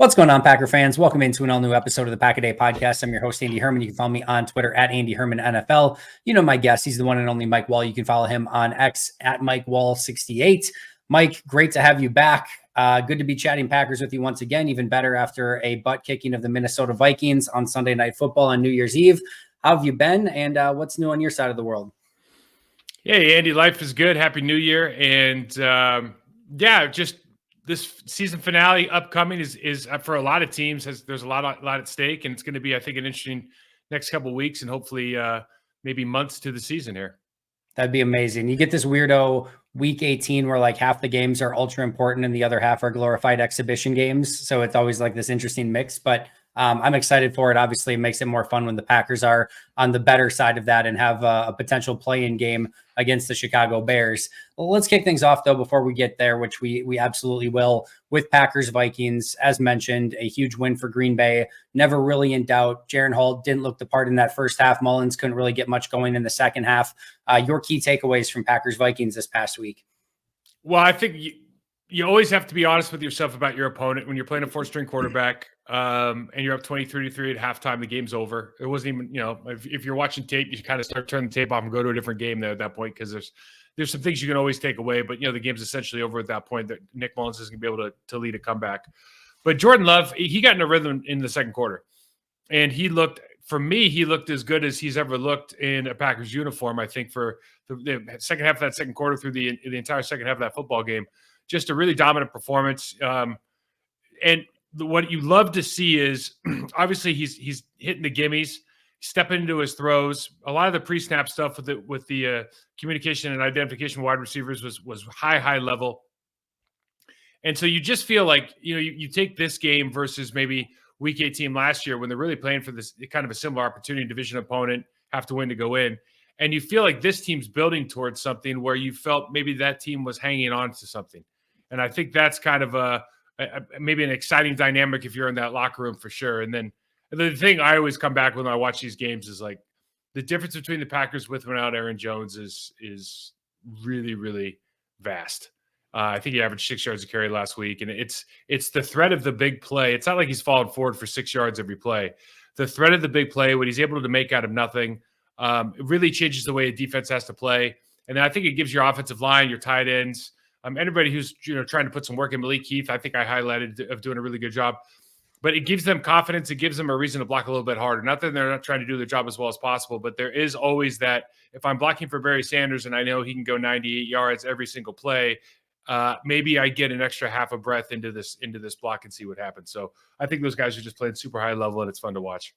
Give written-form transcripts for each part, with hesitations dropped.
What's going on, Packer fans? Welcome into an all-new episode of the Pack-A-Day podcast. I'm your host, Andy Herman. You can follow me on Twitter at Andy Herman NFL. You know my guest. He's the one and only Mike Wahle. You can follow him on X at Mike Wahle68. Mike, great to have you back. Good to be chatting Packers with you once again. Even better after a butt-kicking of the Minnesota Vikings on Sunday Night Football on New Year's Eve. How have you been, and what's new on your side of the world? Hey, Andy, life is good. Happy New Year. And just this season finale upcoming is for a lot of teams. There's a lot at stake, and it's going to be, I think, an interesting next couple of weeks and hopefully maybe months to the season here. That'd be amazing. You get this weirdo week 18 where like half the games are ultra important and the other half are glorified exhibition games. So it's always like this interesting mix, but I'm excited for it. Obviously, it makes it more fun when the Packers are on the better side of that and have a potential play-in game against the Chicago Bears. Well, let's kick things off, though, before we get there, which we absolutely will, with Packers-Vikings. As mentioned, a huge win for Green Bay. Never really in doubt. Jaren Hall didn't look the part in that first half. Mullins couldn't really get much going in the second half. Your key takeaways from Packers-Vikings this past week? Well, I think you always have to be honest with yourself about your opponent when you're playing a four-string quarterback and you're up 23-3 at halftime. The game's over. It wasn't even, if you're watching tape, you kind of start turning the tape off and go to a different game there at that point because there's some things you can always take away. But, the game's essentially over at that point that Nick Mullins isn't going to be able to lead a comeback. But Jordan Love, he got in a rhythm in the second quarter. And he looked as good as he's ever looked in a Packers uniform, I think, for the second half of that second quarter through the entire second half of that football game. Just a really dominant performance. And what you love to see is obviously he's hitting the gimmies, stepping into his throws. A lot of the pre-snap stuff with the communication and identification wide receivers was high level. And so you just feel like, you take this game versus maybe Week 18 last year when they're really playing for this kind of a similar opportunity, division opponent, have to win to go in. And you feel like this team's building towards something where you felt maybe that team was hanging on to something. And I think that's kind of maybe an exciting dynamic if you're in that locker room for sure. And then the thing I always come back when I watch these games is like the difference between the Packers with and without Aaron Jones is really, really vast. I think he averaged 6 yards a carry last week, and it's the threat of the big play. It's not like he's falling forward for 6 yards every play. The threat of the big play, what he's able to make out of nothing, it really changes the way a defense has to play. And then I think it gives your offensive line, your tight ends, anybody who's trying to put some work in. Malik Heath, I think I highlighted of doing a really good job. But it gives them confidence. It gives them a reason to block a little bit harder. Not that they're not trying to do their job as well as possible, but there is always that if I'm blocking for Barry Sanders and I know he can go 98 yards every single play, maybe I get an extra half a breath into this block and see what happens. So I think those guys are just playing super high level, and it's fun to watch.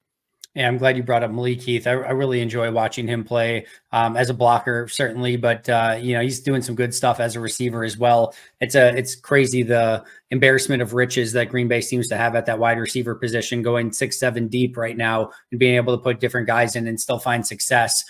Yeah, I'm glad you brought up Malik Heath. I really enjoy watching him play as a blocker, certainly, but he's doing some good stuff as a receiver as well. It's crazy the embarrassment of riches that Green Bay seems to have at that wide receiver position, going 6-7 deep right now and being able to put different guys in and still find success.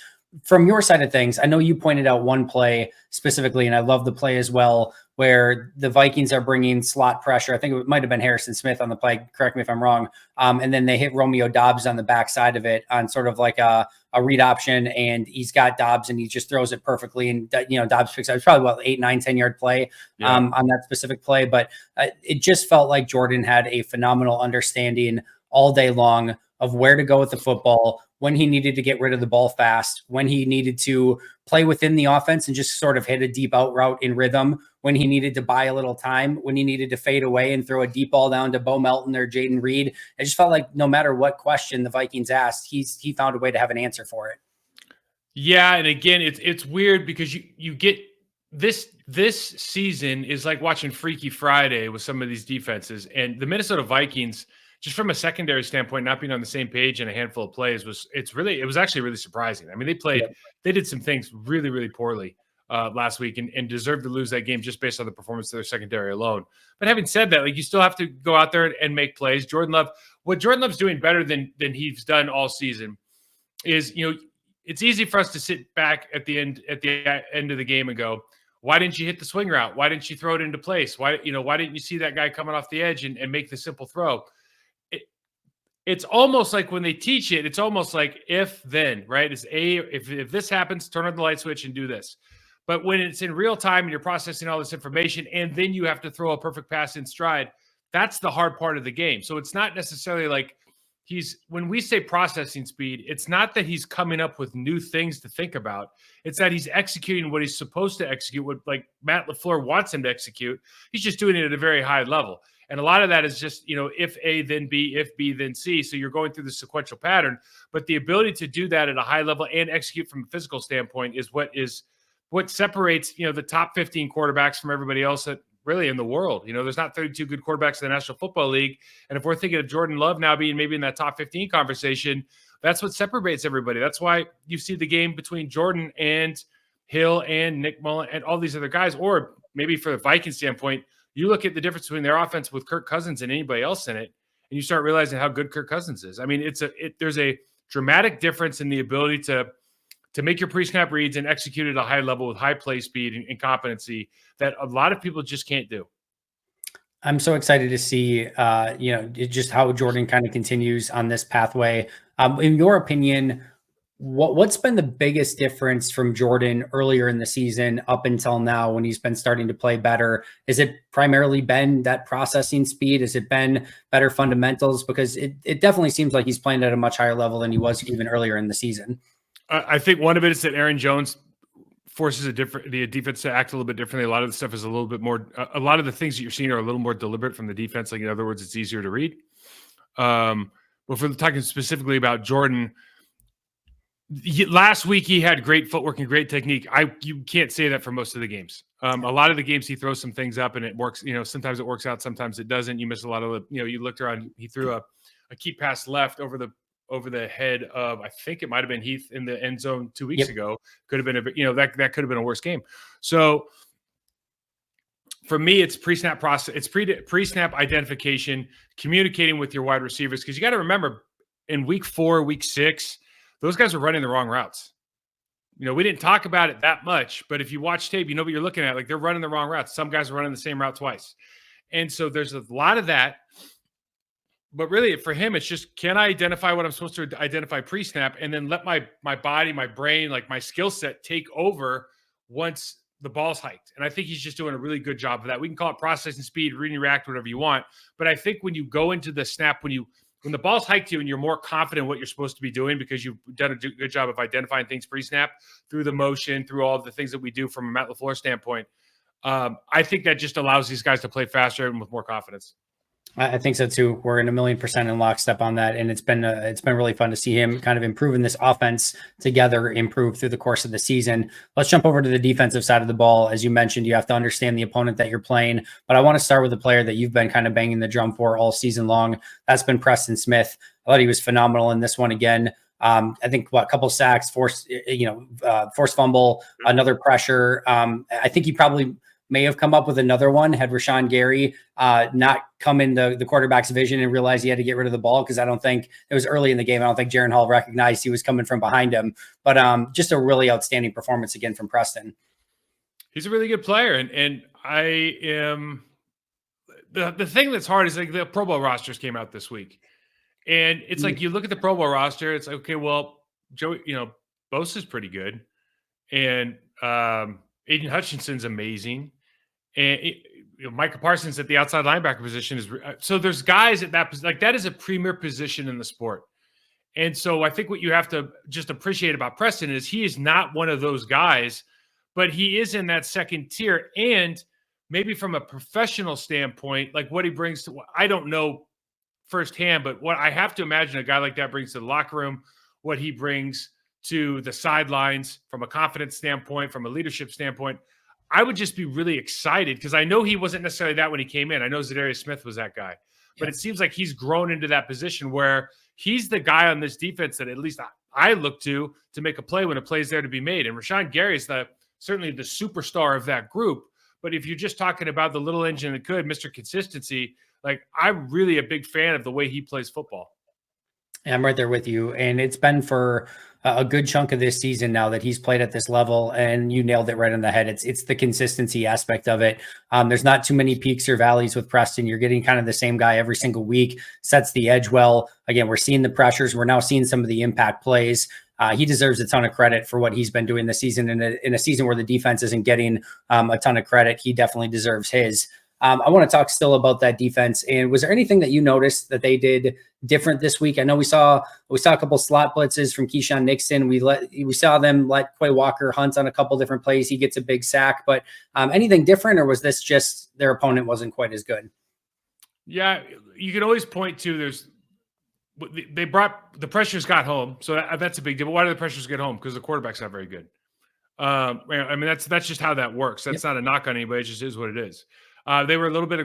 From your side of things, I know you pointed out one play specifically, and I love the play as well, where the Vikings are bringing slot pressure. I think it might have been Preston Smith on the play. Correct me if I'm wrong. And then they hit Romeo Doubs on the backside of it on sort of like a read option, and he's got Doubs and he just throws it perfectly. And, Doubs picks up. It's probably about 8, 9, 10-yard play on that specific play. But it just felt like Jordan had a phenomenal understanding all day long of where to go with the football, when he needed to get rid of the ball fast, when he needed to play within the offense and just sort of hit a deep out route in rhythm, when he needed to buy a little time, when he needed to fade away and throw a deep ball down to Bo Melton or Jaden Reed. It just felt like no matter what question the Vikings asked, he found a way to have an answer for it. Yeah, and again, it's weird because you get this season is like watching Freaky Friday with some of these defenses, and the Minnesota Vikings, just from a secondary standpoint, not being on the same page in a handful of plays it was actually really surprising. I mean, they did some things really, really poorly last week and deserved to lose that game just based on the performance of their secondary alone. But having said that, like you still have to go out there and make plays. What Jordan Love's doing better than he's done all season is, it's easy for us to sit back at the end of the game and go, why didn't you hit the swing route? Why didn't you throw it into place? Why didn't you see that guy coming off the edge and make the simple throw? It's almost like when they teach it, it's almost like if then, right? It's if this happens, turn on the light switch and do this. But when it's in real time and you're processing all this information and then you have to throw a perfect pass in stride, That's the hard part of the game. So it's not necessarily like when we say processing speed, it's not that he's coming up with new things to think about. It's that he's executing what he's supposed to execute, what like Matt LaFleur wants him to execute. He's just doing it at a very high level. And a lot of that is just, if A, then B, if B, then C. So you're going through the sequential pattern. But the ability to do that at a high level and execute from a physical standpoint is what separates, the top 15 quarterbacks from everybody else that really in the world. There's not 32 good quarterbacks in the National Football League. And if we're thinking of Jordan Love now being maybe in that top 15 conversation, that's what separates everybody. That's why you see the game between Jordan and Hill and Nick Mullen and all these other guys. Or maybe for the Vikings standpoint, you look at the difference between their offense with Kirk Cousins and anybody else in it, and you start realizing how good Kirk Cousins is. I mean, there's a dramatic difference in the ability to make your pre-snap reads and execute at a high level with high play speed and competency that a lot of people just can't do. I'm so excited to see, just how Jordan kind of continues on this pathway. In your opinion, what's been the biggest difference from Jordan earlier in the season up until now when he's been starting to play better? Is it primarily been that processing speed? Has it been better fundamentals? Because it definitely seems like he's playing at a much higher level than he was even earlier in the season. I think one of it is that Aaron Jones forces the defense to act a little bit differently. A lot of the stuff is a little bit more. A lot of the things that you're seeing are a little more deliberate from the defense. Like in other words, it's easier to read. But for talking specifically about Jordan, last week he had great footwork and great technique. You can't say that for most of the games. A lot of the games he throws some things up and it works. Sometimes it works out, sometimes it doesn't. You miss a lot of the. You looked around. He threw a key pass left over the head of, I think it might have been Heath in the end zone 2 weeks ago. Could have been that could have been a worse game. So for me, it's pre-snap process. It's pre-snap identification, communicating with your wide receivers. Because you got to remember, in week 4, week 6, those guys are running the wrong routes. We didn't talk about it that much, but if you watch tape, you know what you're looking at. Like they're running the wrong routes. Some guys are running the same route twice. And so there's a lot of that. But really, for him, it's just, can I identify what I'm supposed to identify pre-snap and then let my body, my brain, like my skill set take over once the ball's hiked? And I think he's just doing a really good job of that. We can call it processing speed, read and react, whatever you want. But I think when you go into the snap, when the ball's hiked to you and you're more confident in what you're supposed to be doing because you've done a good job of identifying things pre-snap through the motion, through all of the things that we do from a Matt LaFleur standpoint, I think that just allows these guys to play faster and with more confidence. I think so too. We're in 1,000,000% in lockstep on that, and it's been really fun to see him kind of improving this offense together, improve through the course of the season. Let's jump over to the defensive side of the ball. As you mentioned, you have to understand the opponent that you're playing, but I want to start with a player that you've been kind of banging the drum for all season long. That's been Preston Smith. I thought he was phenomenal in this one again. I think a couple sacks, forced fumble, another pressure. I think he probably may have come up with another one had Rashawn Gary not come in the quarterback's vision and realize he had to get rid of the ball, because I don't think it was early in the game. I don't think Jaron Hall recognized he was coming from behind him. But just a really outstanding performance again from Preston. He's a really good player, and I am the thing that's hard is like the Pro Bowl rosters came out this week, and it's like you look at the Pro Bowl roster, it's like, okay, well, Joey, Bosa's pretty good, and Aiden Hutchinson's amazing. And Micah Parsons at the outside linebacker position is so there's guys at that, like that is a premier position in the sport. And so I think what you have to just appreciate about Preston is he is not one of those guys, but he is in that second tier. And maybe from a professional standpoint, like what he brings to, I don't know firsthand, but what I have to imagine a guy like that brings to the locker room, what he brings to the sidelines from a confidence standpoint, from a leadership standpoint, I would just be really excited because I know he wasn't necessarily that when he came in. I know Zadarius Smith was that guy, but it seems like he's grown into that position where he's the guy on this defense that at least I look to make a play when a play is there to be made. And Rashawn Gary is certainly the superstar of that group. But if you're just talking about the little engine that could, Mr. Consistency, like I'm really a big fan of the way he plays football. I'm right there with you. And it's been for a good chunk of this season now that he's played at this level, and you nailed it right on the head. It's the consistency aspect of it. There's not too many peaks or valleys with Preston. You're getting kind of the same guy every single week, sets the edge well. Again, we're seeing the pressures. We're now seeing some of the impact plays. He deserves a ton of credit for what he's been doing this season. In a season where the defense isn't getting a ton of credit, he definitely deserves his. I want to talk still about that defense. And was there anything that you noticed that they did different this week? I know we saw a couple slot blitzes from Keyshawn Nixon. We saw them let Quay Walker hunt on a couple different plays. He gets a big sack, but anything different, or was this just their opponent wasn't quite as good? Yeah, you can always point to they brought the pressures got home, so that's a big deal. But why do the pressures get home? Because the quarterback's not very good. I mean, that's just how that works. That's not a knock on anybody. It just is what it is. They were a little bit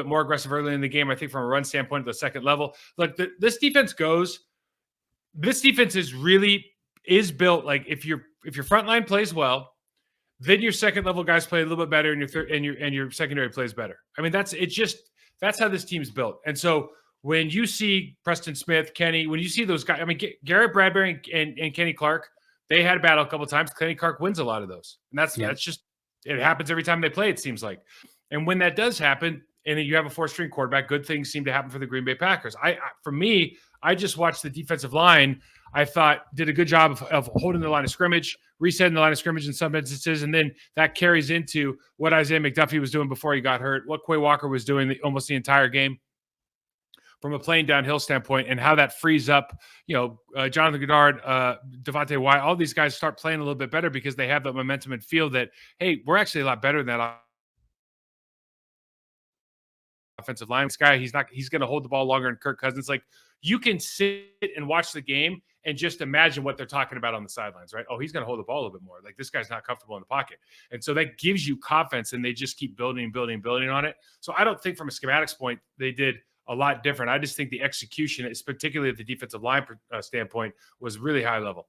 more aggressive early in the game. I think from a run standpoint, at the second level. Look, this defense is built like if your front line plays well, then your second level guys play a little bit better, and your secondary plays better. I mean, that's how this team's built. And so when you see Preston Smith, Kenny, when you see those guys, I mean, Garrett Bradbury and Kenny Clark, they had a battle a couple of times. Kenny Clark wins a lot of those. And that's just, it happens every time they play, it seems like. And when that does happen, and you have a four-string quarterback, good things seem to happen for the Green Bay Packers. For me, I just watched the defensive line. I thought did a good job of holding the line of scrimmage, resetting the line of scrimmage in some instances, and then that carries into what Isaiah McDuffie was doing before he got hurt, what Quay Walker was doing almost the entire game from a playing downhill standpoint, and how that frees up, Jonathan Goddard, Devontae Wyatt, all these guys start playing a little bit better because they have the momentum and feel that, hey, we're actually a lot better than that offensive line. This guy, he's going to hold the ball longer than Kirk Cousins. Like, you can sit and watch the game and just imagine what they're talking about on the sidelines, right? Oh, he's going to hold the ball a little bit more. Like, this guy's not comfortable in the pocket. And so that gives you confidence, and they just keep building on it. So I don't think from a schematics point, they did a lot different. I just think the execution, particularly at the defensive line standpoint, was really high level.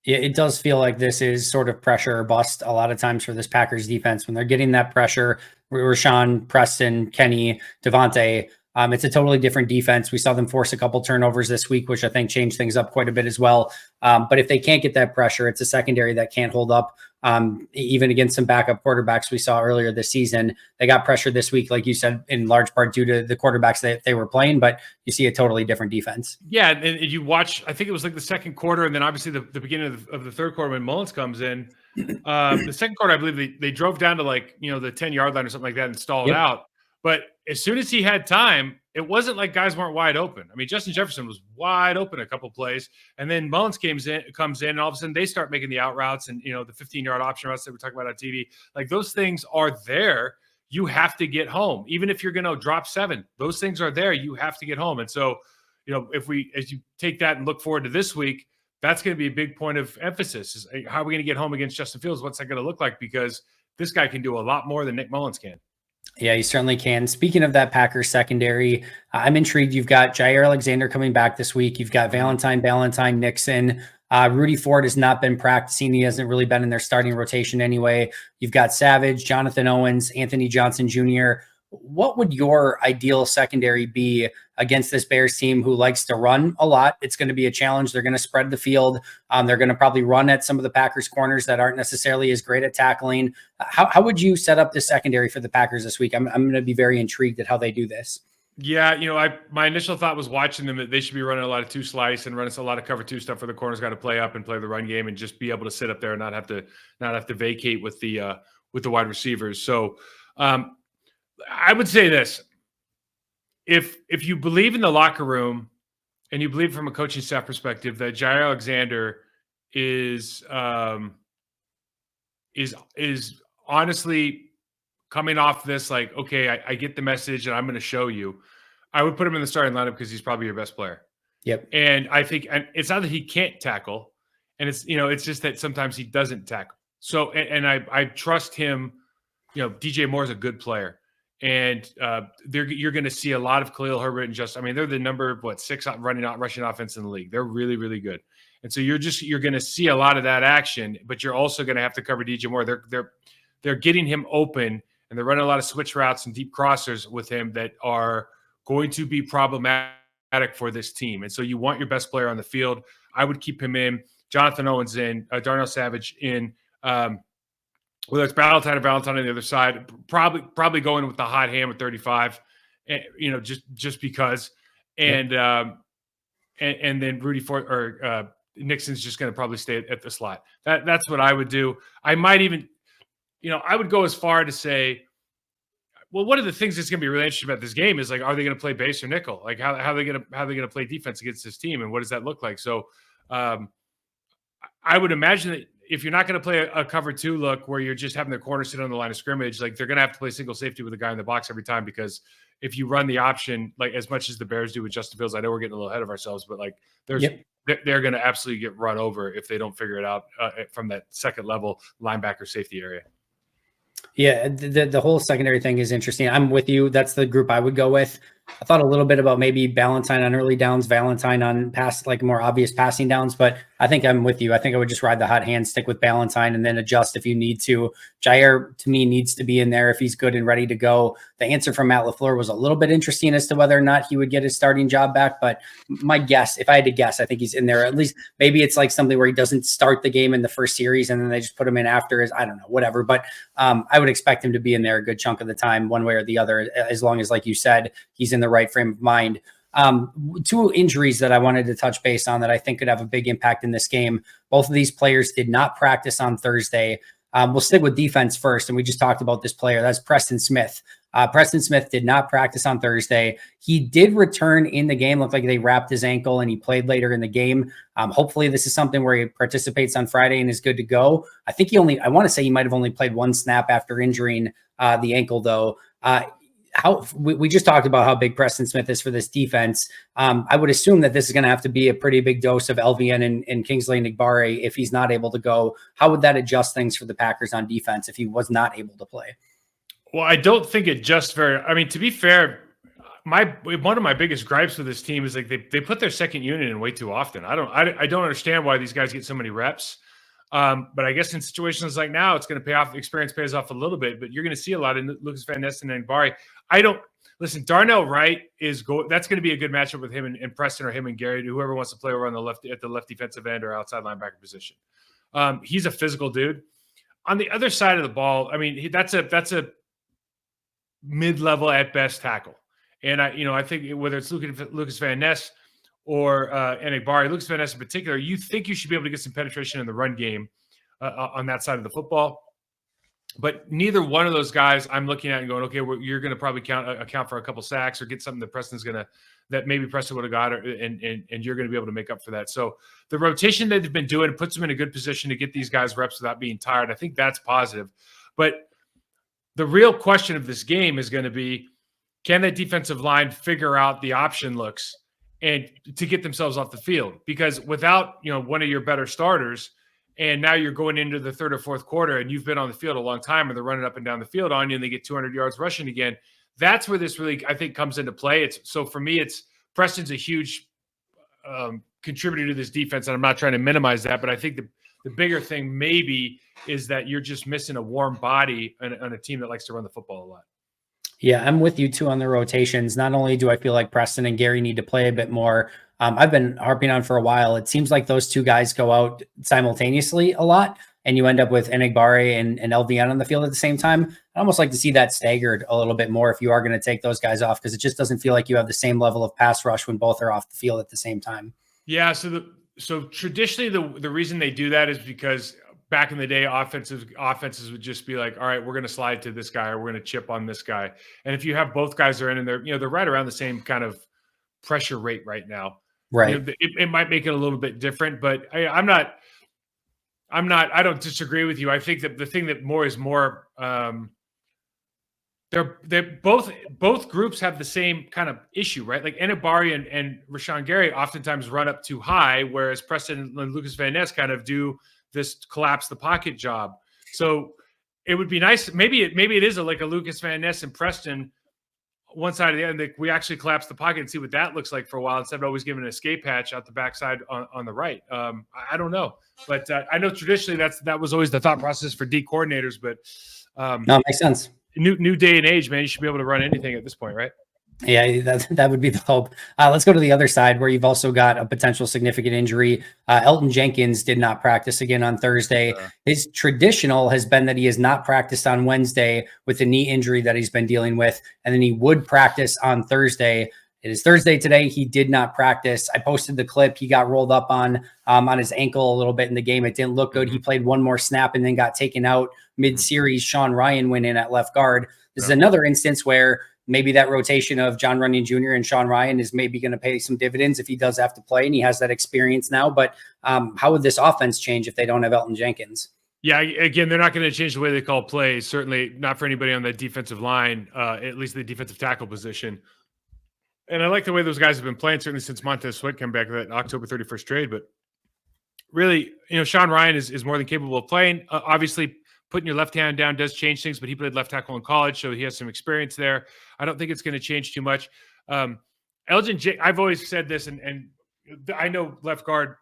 Yeah, it does feel like this is sort of pressure or bust a lot of times for this Packers defense. When they're getting that pressure, Rashawn, Preston, Kenny, Devontae, it's a totally different defense. We saw them force a couple turnovers this week, which I think changed things up quite a bit as well. But if they can't get that pressure, it's a secondary that can't hold up. Even against some backup quarterbacks we saw earlier this season, they got pressure this week, like you said, in large part due to the quarterbacks that they were playing, but you see a totally different defense. Yeah. And you watch, I think it was like the second quarter, and then obviously the beginning of the third quarter when Mullins comes in. The second quarter, I believe they drove down to the 10-yard line or something like that and stalled out. But as soon as he had time, it wasn't like guys weren't wide open. I mean, Justin Jefferson was wide open a couple plays, and then Mullins comes in, and all of a sudden they start making the out routes and the 15-yard option routes that we're talking about on TV. Like, those things are there. You have to get home, even if you're going to drop 7. Those things are there. You have to get home, and so as you take that and look forward to this week, that's going to be a big point of emphasis. Is how are we going to get home against Justin Fields? What's that going to look like? Because this guy can do a lot more than Nick Mullins can. Yeah, he certainly can. Speaking of that Packers secondary, I'm intrigued. You've got Jair Alexander coming back this week. You've got Valentine, Nixon. Rudy Ford has not been practicing. He hasn't really been in their starting rotation anyway. You've got Savage, Jonathan Owens, Anthony Johnson Jr. What would your ideal secondary be against this Bears team who likes to run a lot? It's going to be a challenge. They're going to spread the field. They're going to probably run at some of the Packers corners that aren't necessarily as great at tackling. How would you set up the secondary for the Packers this week? I'm going to be very intrigued at how they do this. Yeah, my initial thought was watching them that they should be running a lot of 2 slice and running a lot of cover 2 stuff, where the corners got to play up and play the run game and just be able to sit up there and not have to vacate with the wide receivers. So I would say this: if you believe in the locker room and you believe from a coaching staff perspective that Jair Alexander is honestly coming off this, like, okay, I get the message and I'm going to show you, I would put him in the starting lineup because he's probably your best player. Yep. And I think, and it's not that he can't tackle, and it's just that sometimes he doesn't tackle. So, and I trust him. DJ Moore's a good player. And you're going to see a lot of Khalil Herbert and they're the number 6 rushing offense in the league. They're really, really good. And so you're going to see a lot of that action, but you're also going to have to cover DJ Moore. They're getting him open, and they're running a lot of switch routes and deep crossers with him that are going to be problematic for this team. And so you want your best player on the field. I would keep him in. Jonathan Owens in, Darnell Savage in, whether it's Valentine on the other side, probably going with the hot hand with 35, just because, and then Rudy Ford or Nixon's just going to probably stay at the slot. That's what I would do. I might even, I would go as far to say, Well, one of the things that's going to be really interesting about this game is like, are they going to play base or nickel? Like, how are they going to play defense against this team, and what does that look like? So, I would imagine that if you're not going to play a cover 2 look where you're just having the corner sit on the line of scrimmage, like they're going to have to play single safety with a guy in the box every time, because if you run the option, like as much as the Bears do with Justin Fields, I know we're getting a little ahead of ourselves, but like they're going to absolutely get run over if they don't figure it out from that second level linebacker safety area. Yeah, the whole secondary thing is interesting. I'm with you. That's the group I would go with. I thought a little bit about maybe Valentine on early downs, Valentine on pass, like more obvious passing downs, but I think I'm with you. I think I would just ride the hot hand, stick with Valentine, and then adjust if you need to. Jair, to me, needs to be in there if he's good and ready to go. The answer from Matt LaFleur was a little bit interesting as to whether or not he would get his starting job back, but my guess, if I had to guess, I think he's in there. At least maybe it's like something where he doesn't start the game in the first series and then they just put him in after. I don't know, whatever. But I would expect him to be in there a good chunk of the time, one way or the other, as long as, like you said, he's in the right frame of mind. 2 injuries that I wanted to touch base on that I think could have a big impact in this game. Both of these players did not practice on Thursday. We'll stick with defense first, and we just talked about this player. That's Preston Smith. Preston Smith did not practice on Thursday. He did return in the game. Looked like they wrapped his ankle, and he played later in the game. Hopefully this is something where he participates on Friday and is good to go. I think I want to say he might have only played 1 snap after injuring the ankle, though. We just talked about how big Preston Smith is for this defense. I would assume that this is going to have to be a pretty big dose of LVN and Kingsley Enagbare if he's not able to go. How would that adjust things for the Packers on defense if he was not able to play? Well, I don't think it just I mean, to be fair, one of my biggest gripes with this team is like they put their second unit in way too often. I don't understand why these guys get so many reps. But I guess in situations like now, it's going to pay off. Experience pays off a little bit, but you're going to see a lot in Lucas Van Ness and Enagbare. Listen, Darnell Wright that's going to be a good matchup with him and Preston, or him and Gary, whoever wants to play over on the left at the left defensive end or outside linebacker position. He's a physical dude. On the other side of the ball, I mean, that's a mid-level at best tackle. And I think whether it's Lucas Van Ness or Enagbare, Lucas Van Ness in particular, you think you should be able to get some penetration in the run game on that side of the football. But neither one of those guys I'm looking at and going, okay, you're going to probably account for a couple sacks or get something that maybe Preston would have got, and you're going to be able to make up for that. So the rotation that they've been doing puts them in a good position to get these guys reps without being tired. I think that's positive. But the real question of this game is going to be, can that defensive line figure out the option looks and to get themselves off the field? Because without, one of your better starters, and now you're going into the third or fourth quarter and you've been on the field a long time and they're running up and down the field on you and they get 200 yards rushing again. That's where this really, I think, comes into play. So for me, Preston's a huge contributor to this defense, and I'm not trying to minimize that, but I think the bigger thing maybe is that you're just missing a warm body on a team that likes to run the football a lot. Yeah, I'm with you too on the rotations. Not only do I feel like Preston and Gary need to play a bit more, I've been harping on for a while. It seems like those two guys go out simultaneously a lot, and you end up with Enagbare and LVN on the field at the same time. I almost like to see that staggered a little bit more if you are going to take those guys off, because it just doesn't feel like you have the same level of pass rush when both are off the field at the same time. Yeah, so traditionally the reason they do that is because back in the day, offenses would just be like, all right, we're going to slide to this guy or we're going to chip on this guy. And if you have both guys are in and they're right around the same kind of pressure rate right now. Right. It might make it a little bit different, but I don't disagree with you. I think that the thing that more is more, they're both groups have the same kind of issue, right? Like Enagbare and Rashawn Gary oftentimes run up too high, whereas Preston and Lucas Van Ness kind of do this collapse the pocket job. So it would be nice. Maybe it is like a Lucas Van Ness and Preston one side of the end. We actually collapse the pocket and see what that looks like for a while instead of always giving an escape hatch out the backside on the right. I don't know, but I know traditionally that was always the thought process for D coordinators. But no, it makes sense. New day and age, man. You should be able to run anything at this point, right? Yeah, that would be the hope. Let's go to the other side where you've also got a potential significant injury. Elgton Jenkins did not practice again on Thursday. His traditional has been that he has not practiced on Wednesday with the knee injury that he's been dealing with, and then he would practice on Thursday. It is Thursday today. He did not practice. I posted the clip. He got rolled up on his ankle a little bit in the game. It didn't look good. He played one more snap and then got taken out mid-series. Sean Ryan went in at left guard. This is another instance where maybe that rotation of John Runyon Jr. and Sean Ryan is maybe going to pay some dividends if he does have to play, and he has that experience now. But how would this offense change if they don't have Elgton Jenkins? Yeah, again, they're not going to change the way they call plays. Certainly not for anybody on that defensive line, at least the defensive tackle position. And I like the way those guys have been playing, certainly since Montez Sweat came back to that October 31st trade. But really, Sean Ryan is more than capable of playing. Obviously, putting your left hand down does change things, but he played left tackle in college, so he has some experience there. I don't think it's going to change too much. I've always said this, and I know left guard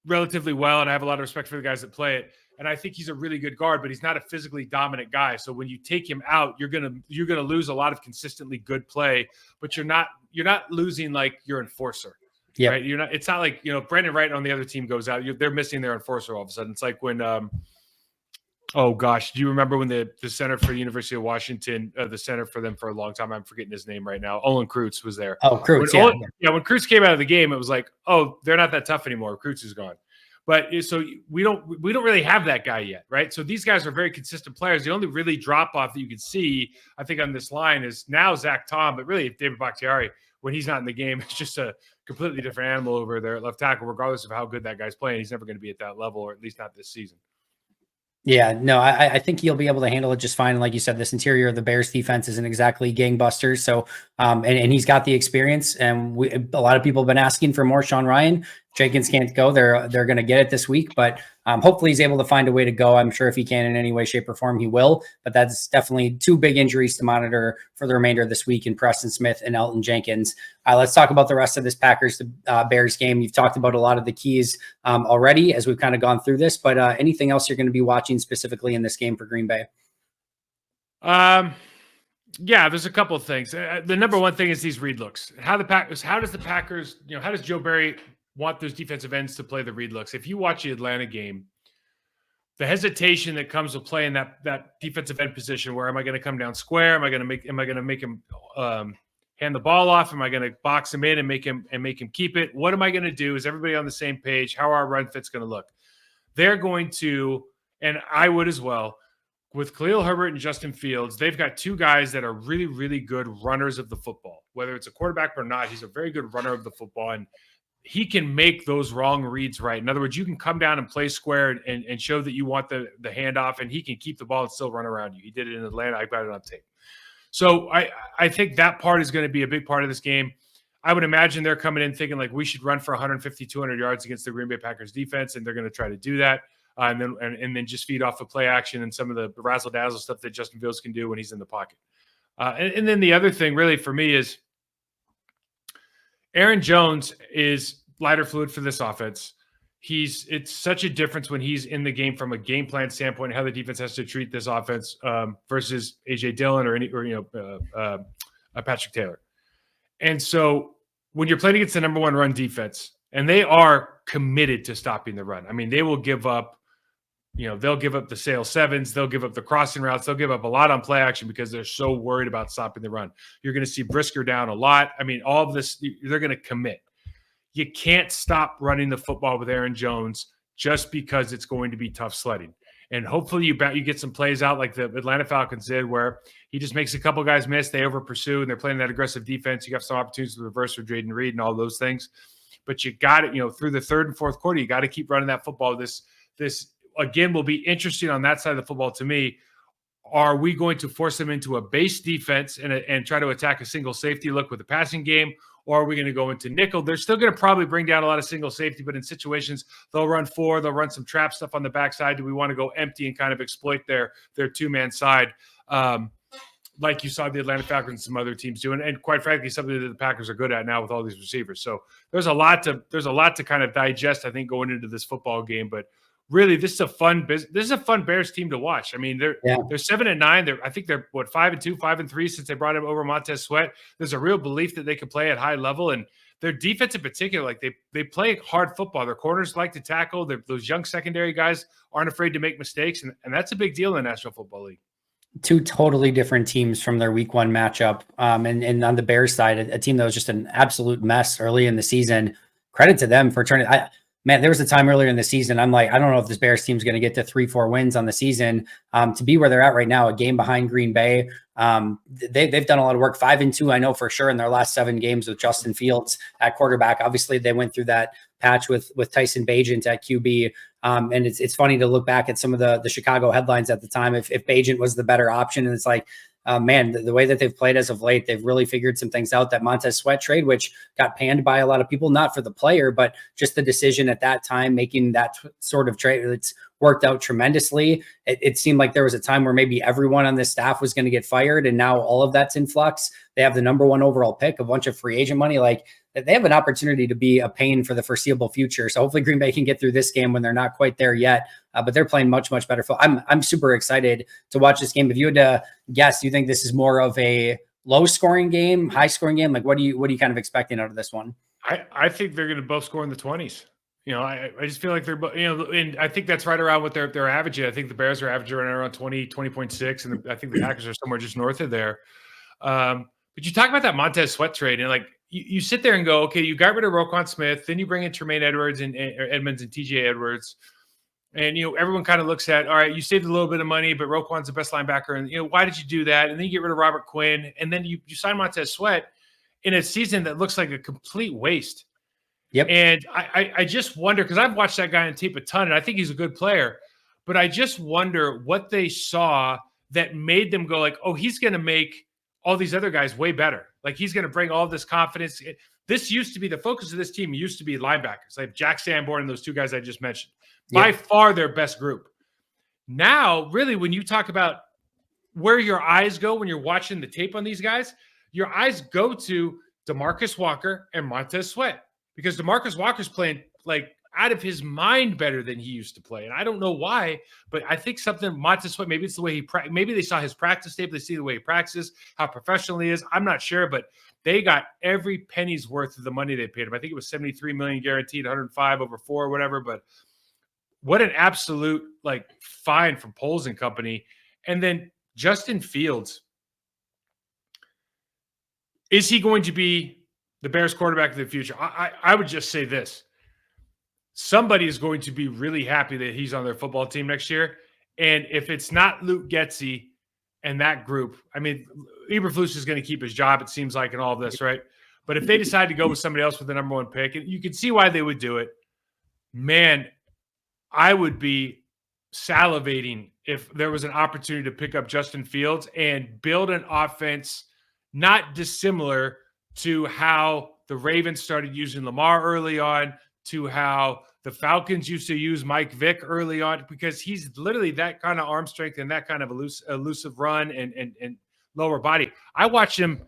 relatively well, and I have a lot of respect for the guys that play it. And I think he's a really good guard, but he's not a physically dominant guy. So when you take him out, you're gonna lose a lot of consistently good play, but you're not losing like your enforcer. Yeah, right. It's not like Brandon Wright on the other team goes out. They're missing their enforcer all of a sudden. It's like when oh gosh, do you remember when the center for the University of Washington, the center for them for a long time, I'm forgetting his name right now, Olin Kreutz was there. Oh, Kreutz, when Kreutz came out of the game, it was like, oh, they're not that tough anymore. Kreutz is gone. But so we don't really have that guy yet, right? So these guys are very consistent players. The only really drop off that you can see, I think, on this line is now Zach Tom, but really David Bakhtiari, when he's not in the game, it's just a completely different animal over there at left tackle, regardless of how good that guy's playing. He's never going to be at that level, or at least not this season. Yeah, no, I think he'll be able to handle it just fine. And like you said, this interior of the Bears defense isn't exactly gangbusters. So, and he's got the experience. And a lot of people have been asking for more Sean Ryan. Jenkins can't go. They're going to get it this week, but hopefully he's able to find a way to go. I'm sure if he can in any way, shape, or form, he will. But that's definitely two big injuries to monitor for the remainder of this week in Preston Smith and Elgton Jenkins. Let's talk about the rest of this Packers Bears game. You've talked about a lot of the keys already as we've kind of gone through this, but anything else you're going to be watching specifically in this game for Green Bay? Yeah, there's a couple of things. The number one thing is these read looks. How does the Packers, how does Joe Barry want those defensive ends to play the read looks? If you watch the Atlanta game, the hesitation that comes with playing that defensive end position, where am I going to come down square? Am I going to make him hand the ball off? Am I going to box him in and make him keep it? What am I going to do? Is everybody on the same page? How are our run fits going to look? They're going to, and I would as well, with Khalil Herbert and Justin Fields, they've got two guys that are really, really good runners of the football. Whether it's a quarterback or not, he's a very good runner of the football, and he can make those wrong reads right. In other words, you can come down and play square and show that you want the handoff, and he can keep the ball and still run around you. He did it in Atlanta. I got it on tape. So I think that part is going to be a big part of this game. I would imagine they're coming in thinking like we should run for 150, 200 yards against the Green Bay Packers defense, and they're going to try to do that. And then just feed off the play action and some of the razzle-dazzle stuff that Justin Fields can do when he's in the pocket. And then the other thing really for me is Aaron Jones is lighter fluid for this offense. It's such a difference when he's in the game from a game plan standpoint, how the defense has to treat this offense versus AJ Dillon or Patrick Taylor. And so when you're playing against the number one run defense, and they are committed to stopping the run. I mean, they will give up, they'll give up the sail sevens, they'll give up the crossing routes, they'll give up a lot on play action because they're so worried about stopping the run. You're going to see Brisker down a lot. I mean, all of this, they're going to commit. You can't stop running the football with Aaron Jones just because it's going to be tough sledding. And hopefully you get some plays out like the Atlanta Falcons did where he just makes a couple guys miss, they over pursue, and they're playing that aggressive defense. You have some opportunities to reverse for Jaden Reed and all those things. But you got it, through the third and fourth quarter, you got to keep running that football. This again will be interesting on that side of the football to me. Are we going to force them into a base defense and try to attack a single safety look with the passing game? Or are we going to go into nickel? They're still going to probably bring down a lot of single safety, but in situations, they'll run four, they'll run some trap stuff on the backside. Do we want to go empty and kind of exploit their two-man side? Like you saw the Atlanta Falcons and some other teams doing, and quite frankly, something that the Packers are good at now with all these receivers. So there's a lot to kind of digest, I think, going into this football game. But really, this is a fun Bears team to watch. I mean, they're 7-9. I think they're 5-2, 5-3 since they brought him over Montez Sweat. There's a real belief that they can play at high level, and their defense in particular, like they play hard football. Their corners like to tackle. Those young secondary guys aren't afraid to make mistakes, and that's a big deal in the National Football League. two totally different teams from their week one matchup. And on the Bears side, a team that was just an absolute mess early in the season. Credit to them for turning. Man, there was a time earlier in the season, I'm like, I don't know if this Bears team's going to get to 3-4 wins on the season. To be where they're at right now, a game behind Green Bay. They've done a lot of work. 5-2, I know for sure, in their last 7 games with Justin Fields at quarterback. Obviously, they went through that patch with Tyson Bagent at QB. And it's funny to look back at some of the Chicago headlines at the time. If Bagent was the better option, and it's like, man, the way that they've played as of late, they've really figured some things out. That Montez Sweat trade, which got panned by a lot of people, not for the player, but just the decision at that time, making that sort of trade, it's worked out tremendously. It seemed like there was a time where maybe everyone on this staff was going to get fired, and now all of that's in flux. They have the number 1 overall pick, a bunch of free agent money. Like, they have an opportunity to be a pain for the foreseeable future. So hopefully Green Bay can get through this game when they're not quite there yet. But they're playing much, much better. I'm super excited to watch this game. If you had to guess, do you think this is more of a low scoring game, high scoring game? Like, what are you kind of expecting out of this one? I think they're going to both score in the 20s. I just feel like they're, and I think that's right around what they're averaging. I think the Bears are averaging around 20.6, and I think the Packers are somewhere just north of there. But you talk about that Montez Sweat trade, and like, you sit there and go, okay, you got rid of Roquan Smith, then you bring in Tremaine Edwards and Edmonds and TJ Edwards. And, everyone kind of looks at, all right, you saved a little bit of money, but Roquan's the best linebacker. And, why did you do that? And then you get rid of Robert Quinn. And then you sign Montez Sweat in a season that looks like a complete waste. Yep. And I just wonder, because I've watched that guy on tape a ton, and I think he's a good player. But I just wonder what they saw that made them go like, oh, he's going to make all these other guys way better. Like, he's going to bring all this confidence. This used to be the focus of this team, used to be linebackers, like Jack Sanborn and those 2 guys I just mentioned. By far their best group. Now, really, when you talk about where your eyes go when you're watching the tape on these guys, your eyes go to DeMarcus Walker and Montez Sweat, because DeMarcus Walker's playing like out of his mind better than he used to play. And I don't know why, but I think something Montez Sweat, maybe it's the way maybe they saw his practice tape. They see the way he practices, how professional he is. I'm not sure, but they got every penny's worth of the money they paid him. I think it was $73 million guaranteed, 105 over 4 or whatever, but what an absolute find from Poles and company. And then Justin Fields. Is he going to be the Bears quarterback of the future? I would just say this. Somebody is going to be really happy that he's on their football team next year. And if it's not Luke Getsy and that group, I mean, Eberflus is going to keep his job, it seems like, in all of this, right? But if they decide to go with somebody else with the number 1 pick, and you can see why they would do it, man, I would be salivating if there was an opportunity to pick up Justin Fields and build an offense not dissimilar to how the Ravens started using Lamar early on, to how the Falcons used to use Mike Vick early on, because he's literally that kind of arm strength and that kind of elusive run and lower body. I watched him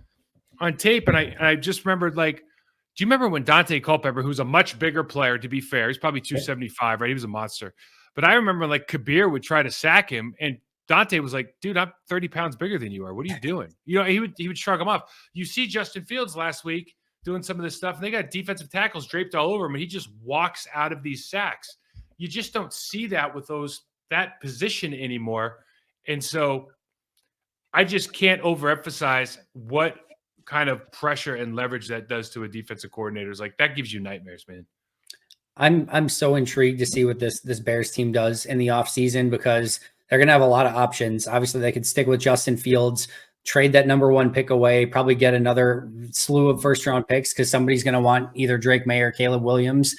on tape, and I just remembered, do you remember when Dante Culpepper, who's a much bigger player, to be fair, he's probably 275, right? He was a monster. But I remember Kabir would try to sack him, and Dante was like, dude, I'm 30 pounds bigger than you are. What are you doing? He would shrug him off. You see Justin Fields last week doing some of this stuff, and they got defensive tackles draped all over him, and he just walks out of these sacks. You just don't see that with that position anymore. And so I just can't overemphasize what kind of pressure and leverage that does to a defensive coordinator. That gives you nightmares, man. I'm so intrigued to see what this Bears team does in the offseason, because they're going to have a lot of options. Obviously, they could stick with Justin Fields, trade that number 1 pick away, probably get another slew of first-round picks, because somebody's going to want either Drake May or Caleb Williams,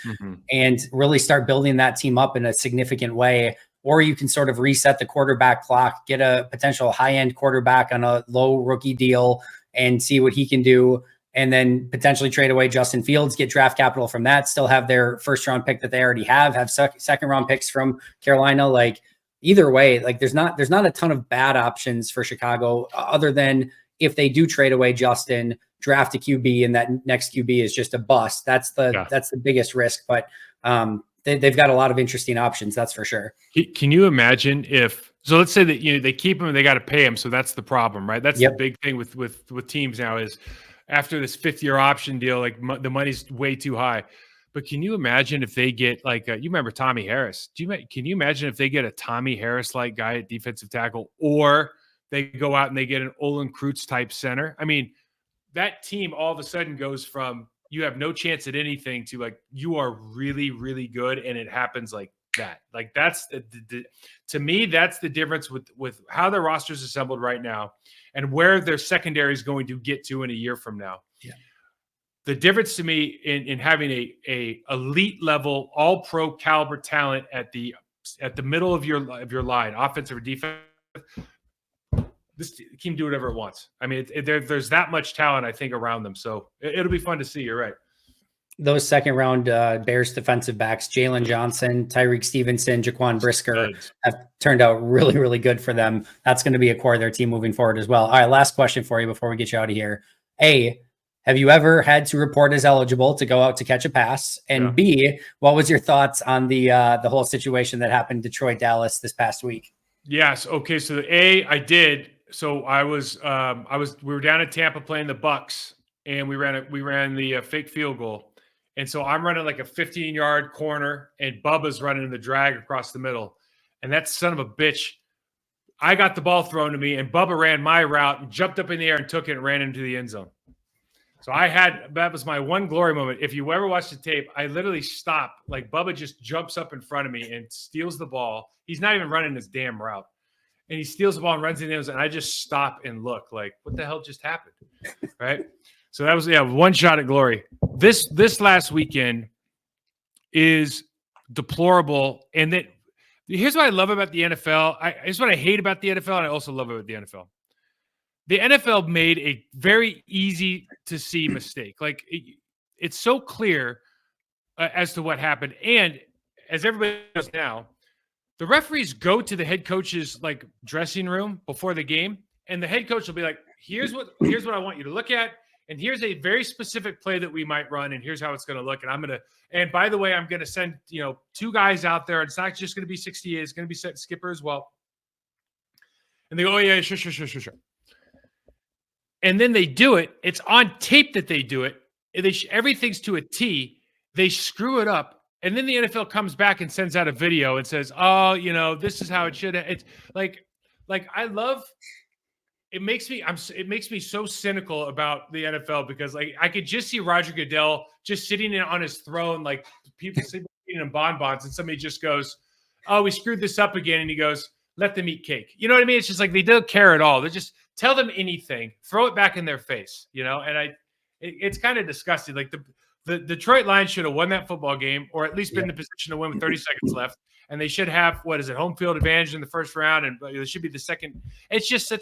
and really start building that team up in a significant way. Or you can sort of reset the quarterback clock, get a potential high-end quarterback on a low rookie deal and see what he can do, and then potentially trade away Justin Fields, get draft capital from that, still have their first-round pick that they already have second-round picks from Carolina. Either way, there's not a ton of bad options for Chicago, other than if they do trade away Justin, draft a QB, and that next QB is just a bust. That's the biggest risk. But they've got a lot of interesting options, that's for sure. Can you imagine so let's say that they keep him and they got to pay him, so that's the problem, right? That's the big thing with teams now is after this 5th-year option deal, the money's way too high. But can you imagine if they get you remember Tommy Harris? Can you imagine if they get a Tommy Harris-like guy at defensive tackle, or they go out and they get an Olin Kreutz type center. I mean, that team all of a sudden goes from you have no chance at anything to like you are really, really good, and it happens like that. Like that's to me, that's the difference with how their roster's assembled right now and where their secondary is going to get to in a year from now. Yeah. The difference to me in having a elite level, all pro caliber talent at the middle of your line, offensive or defense. This team can do whatever it wants. I mean, there's that much talent, I think, around them. So it'll be fun to see. You're right. Those second round Bears defensive backs, Jalen Johnson, Tyreek Stevenson, Jaquan Brisker, have turned out really, really good for them. That's going to be a core of their team moving forward as well. All right, last question for you before we get you out of here. A, have you ever had to report as eligible to go out to catch a pass? And B, what was your thoughts on the whole situation that happened in Detroit, Dallas this past week? Yes. Okay. So the A, I did. So we were down at Tampa playing the Bucks, and we ran the fake field goal. And so I'm running like a 15-yard corner, and Bubba's running the drag across the middle. And that son of a bitch, I got the ball thrown to me, and Bubba ran my route and jumped up in the air and took it and ran into the end zone. So that was my one glory moment. If you ever watch the tape, I literally stop. Like Bubba just jumps up in front of me and steals the ball. He's not even running his damn route. And he steals the ball and runs in the end zone, and I just stop and look like, what the hell just happened? Right? So that was, one shot at glory. This last weekend is deplorable. And then here's what I love about the NFL. Here's what I hate about the NFL, and I also love about the NFL. The NFL made a very easy to see mistake. Like it's so clear as to what happened. And as everybody knows now, the referees go to the head coach's like dressing room before the game, and the head coach will be like, here's what I want you to look at. And here's a very specific play that we might run, and here's how it's going to look. And by the way, I'm going to send, 2 guys out there. It's not just going to be 68. It's going to be skipper as well. And they go, oh yeah, sure. And then they do it. It's on tape that they do it. Everything's to a T. They screw it up. And then the NFL comes back and sends out a video and says, oh, this is how it should have. It's like I love it. Makes me so cynical about the NFL because like I could just see Roger Goodell just sitting on his throne, like people sitting in bonbons, and somebody just goes, oh, we screwed this up again. And he goes, let them eat cake. You know what I mean? It's just like they don't care at all. They're just tell them anything, throw it back in their face, and it's kind of disgusting. Like the Detroit Lions should have won that football game, or at least been in the position to win with 30 seconds left. And they should have, home field advantage in the first round. And it should be the second. It's just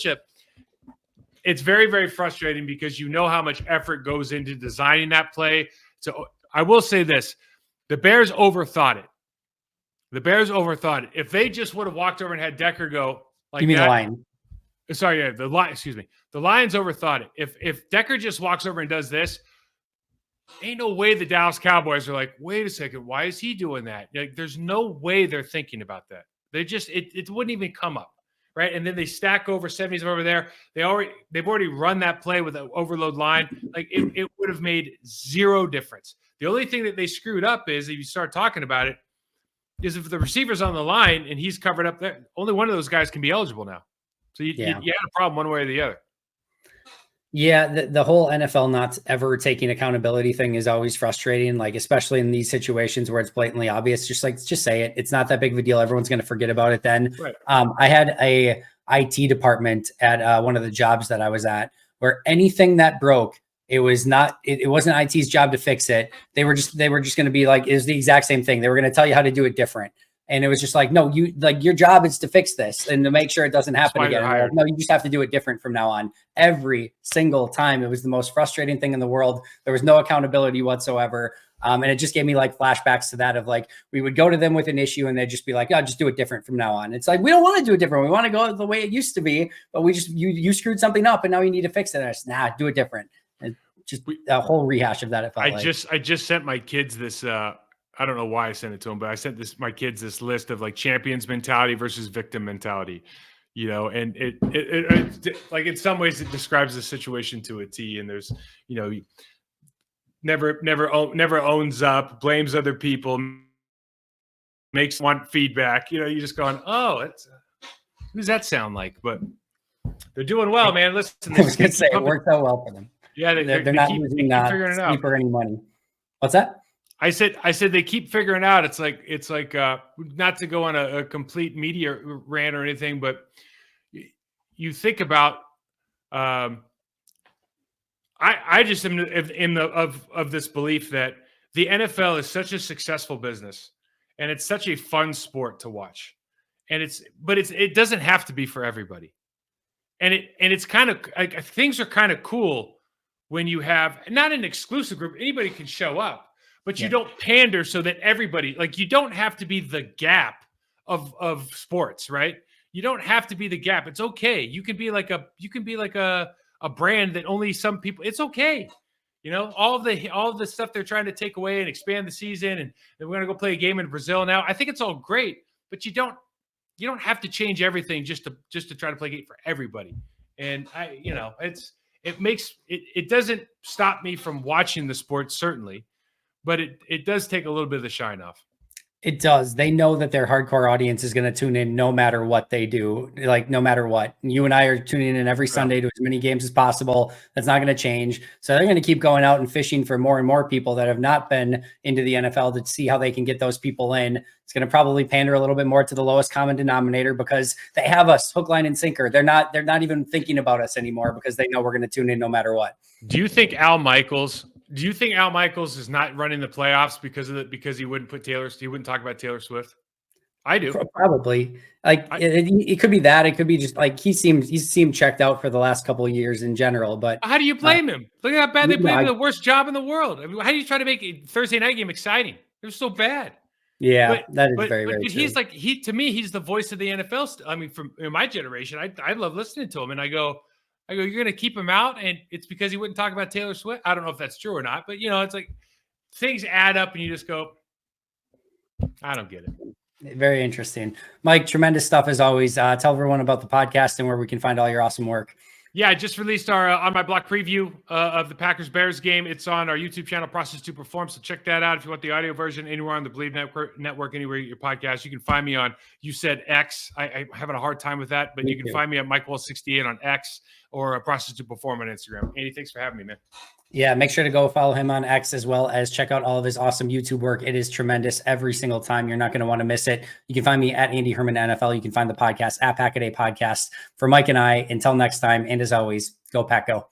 it's very, very frustrating because you know how much effort goes into designing that play. So I will say this, the Bears overthought it. If they just would have walked over and had Decker go like you mean that, the line? Sorry, yeah, the Lions. Excuse me. The Lions overthought it. If Decker just walks over and does this, ain't no way the Dallas Cowboys are like, wait a second, why is he doing that? Like, there's no way they're thinking about that. They just it wouldn't even come up, right? And then they stack over 70s over there. They've already run that play with an overload line. Like it would have made zero difference. The only thing that they screwed up is if you start talking about it, is if the receiver's on the line and he's covered up there, only one of those guys can be eligible now. So you had a problem one way or the other. Yeah, the whole NFL not ever taking accountability thing is always frustrating, like especially in these situations where it's blatantly obvious. Just say it. It's not that big of a deal. Everyone's going to forget about it then. Right. I had a IT department at one of the jobs that I was at where anything that broke, it wasn't IT's job to fix it. They were just going to be like, it was the exact same thing. They were going to tell you how to do it different. And it was just like, no, your job is to fix this and to make sure it doesn't happen again. Like, no, you just have to do it different from now on. Every single time. It was the most frustrating thing in the world. There was no accountability whatsoever. And it just gave me like flashbacks to that of like, we would go to them with an issue and they'd just be like, oh, just do it different from now on. It's like, we don't want to do it different. We want to go the way it used to be, but you screwed something up and now you need to fix it. And I just, do it different. And just a whole rehash of that. I just sent my kids this, I don't know why I sent it to them, but I sent my kids this list of like champions mentality versus victim mentality, and it like in some ways it describes the situation to a T. And there's, never owns up, blames other people, want feedback. You just going, oh, who does that sound like? But They're doing well, man. Listen, I was going to say it worked out well for them. Yeah, They're not losing figuring it out. sleep or any money. What's that? I said they keep figuring out. It's like not to go on a complete media rant or anything, but you think about. I just am of this belief that the NFL is such a successful business, and it's such a fun sport to watch, and it doesn't have to be for everybody, and it's kind of like things are kind of cool when you have not an exclusive group. Anybody can show up, but you don't pander so that everybody, like, you don't have to be the Gap of sports, right? You don't have to be the Gap. It's okay. You can be like a brand that only some people. It's okay. You know, all of the stuff they're trying to take away and expand the season, and we're going to go play a game in Brazil now. I think it's all great, but you don't have to change everything just to try to play a game for everybody. And it doesn't stop me from watching the sport, certainly, but it does take a little bit of the shine off. It does. They know that their hardcore audience is going to tune in no matter what they do, like no matter what. You and I are tuning in every Sunday to as many games as possible. That's not going to change. So they're going to keep going out and fishing for more and more people that have not been into the NFL to see how they can get those people in. It's going to probably pander a little bit more to the lowest common denominator because they have us hook, line, and sinker. They're not even thinking about us anymore because they know we're going to tune in no matter what. Do you think Al Michaels is not running the playoffs because he wouldn't talk about Taylor Swift? I do. Probably. Like it could be that. It could be just like he's seemed checked out for the last couple of years in general. But how do you blame him? Look at how bad they played him. The worst job in the world. I mean, how do you try to make a Thursday night game exciting? It was so bad. Yeah, that is very true. He's like to me, he's the voice of the NFL. I mean, from my generation, I love listening to him, and I go, you're going to keep him out, and it's because he wouldn't talk about Taylor Swift. I don't know if that's true or not, but it's like things add up, and you just go, I don't get it. Very interesting, Mike. Tremendous stuff as always. Tell everyone about the podcast and where we can find all your awesome work. Yeah, I just released our On My Block preview of the Packers-Bears game. It's on our YouTube channel, Process to Perform. So check that out if you want the audio version anywhere on the Believe Network, anywhere you get your podcast. You can find me on, you said X. I'm having a hard time with that, but you can find me at Mike Wahle 68 on X or Process to Perform on Instagram. Andy, thanks for having me, man. Yeah, make sure to go follow him on X as well as check out all of his awesome YouTube work. It is tremendous every single time. You're not going to want to miss it. You can find me at Andy Herman NFL. You can find the podcast at Pack-A-Day Podcast. For Mike and I, until next time, and as always, go Pack Go.